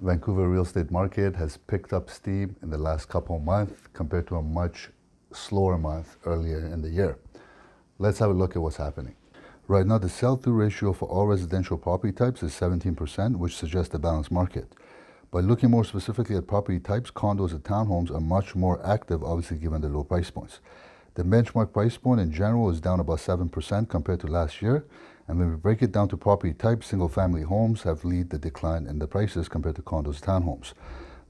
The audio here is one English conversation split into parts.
Vancouver real estate market has picked up steam in the last couple of months compared to a much slower month earlier in the year. Let's have a look at what's happening. Right now, the sell-through ratio for all residential property types is 17%, which suggests a balanced market. By looking more specifically at property types, condos and townhomes are much more active, obviously given the low price points. The benchmark price point in general is down about 7% compared to last year. And when we break it down to property types, single-family homes have led the decline in the prices compared to condos and townhomes.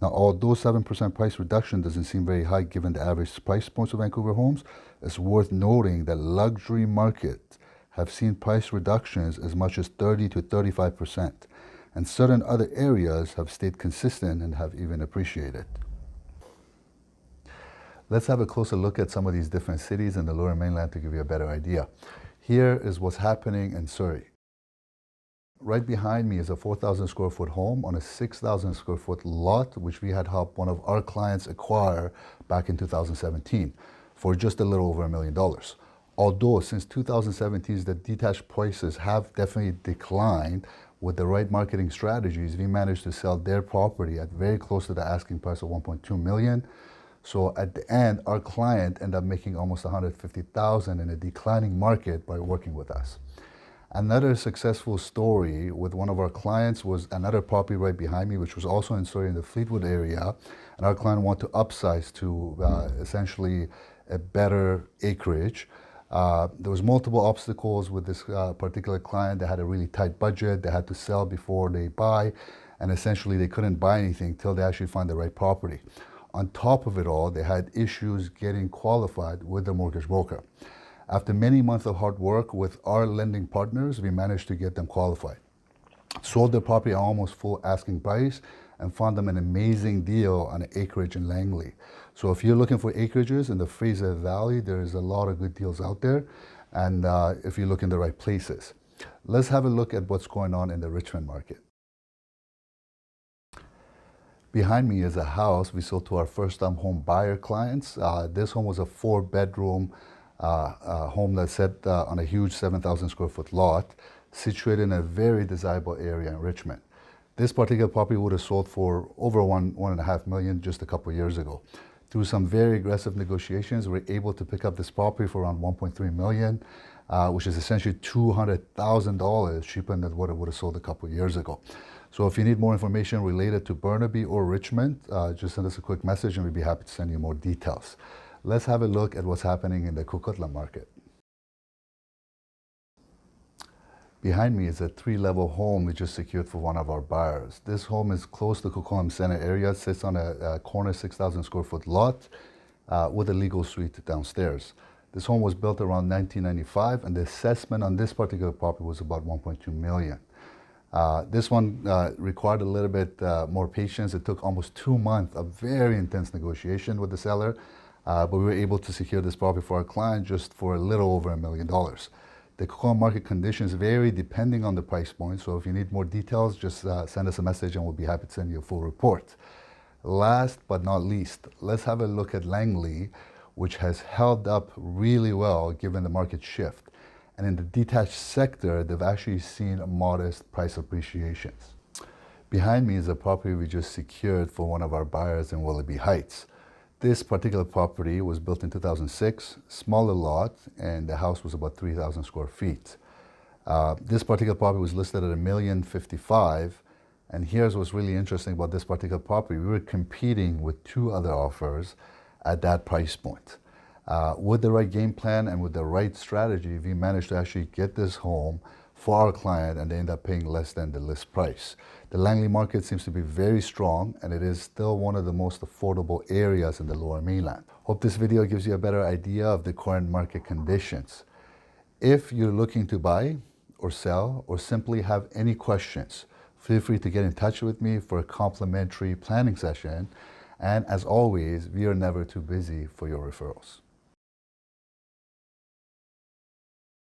Now, although 7% price reduction doesn't seem very high given the average price points of Vancouver homes, it's worth noting that luxury markets have seen price reductions as much as 30 to 35%, and certain other areas have stayed consistent and have even appreciated. Let's have a closer look at some of these different cities in the Lower Mainland to give you a better idea. Here is what's happening in Surrey. Right behind me is a 4,000 square foot home on a 6,000 square foot lot, which we had helped one of our clients acquire back in 2017 for just a little over $1 million. Although since 2017, the detached prices have definitely declined, with the right marketing strategies, we managed to sell their property at very close to the asking price of $1.2 million. So at the end, our client ended up making almost $150,000 in a declining market by working with us. Another successful story with one of our clients was another property right behind me, which was also in Surrey in the Fleetwood area. And our client wanted to upsize to essentially a better acreage. There was multiple obstacles with this particular client. They had a really tight budget. They had to sell before they buy. And essentially, they couldn't buy anything till they actually find the right property. On top of it all, they had issues getting qualified with the mortgage broker. After many months of hard work with our lending partners, we managed to get them qualified. Sold their property at almost full asking price and found them an amazing deal on an acreage in Langley. So if you're looking for acreages in the Fraser Valley, there's a lot of good deals out there, and if you look in the right places. Let's have a look at what's going on in the Richmond market. Behind me is a house we sold to our first-time home buyer clients. This home was a 4-bedroom home that's set on a huge 7,000 square foot lot, situated in a very desirable area in Richmond. This particular property would have sold for over $1.5 million just a couple of years ago. Through some very aggressive negotiations, we were able to pick up this property for around $1.3 million, which is essentially $200,000 cheaper than what it would have sold a couple of years ago. So if you need more information related to Burnaby or Richmond, just send us a quick message and we'd be happy to send you more details. Let's have a look at what's happening in the Coquitlam market. Behind me is a 3-level home we just secured for one of our buyers. This home is close to Coquitlam Center area. It sits on a corner 6,000 square foot lot with a legal suite downstairs. This home was built around 1995, and the assessment on this particular property was about $1.2 million. This one required a little bit more patience. It took almost 2 months of very intense negotiation with the seller, but we were able to secure this property for our client just for a little over $1 million. The Coquitlam market conditions vary depending on the price point, so if you need more details, just send us a message and we'll be happy to send you a full report. Last but not least, let's have a look at Langley, which has held up really well given the market shift. And in the detached sector, they've actually seen modest price appreciations. Behind me is a property we just secured for one of our buyers in Willoughby Heights. This particular property was built in 2006, smaller lot, and the house was about 3,000 square feet. This particular property was listed at $1,055,000, and here's what's really interesting about this particular property. We were competing with 2 other offers at that price point. With the right game plan and with the right strategy, we managed to actually get this home for our client, and they end up paying less than the list price. The Langley market seems to be very strong, and it is still one of the most affordable areas in the Lower Mainland. Hope this video gives you a better idea of the current market conditions. If you're looking to buy or sell or simply have any questions, feel free to get in touch with me for a complimentary planning session. And as always, we are never too busy for your referrals.